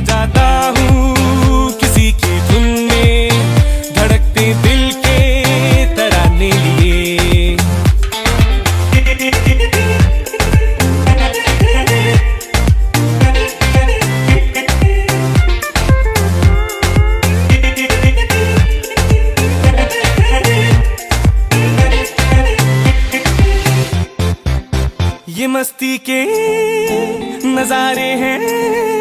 जाता हूँ किसी की धुन में, धड़कते दिल के तराने लिए। ये मस्ती के नजारे हैं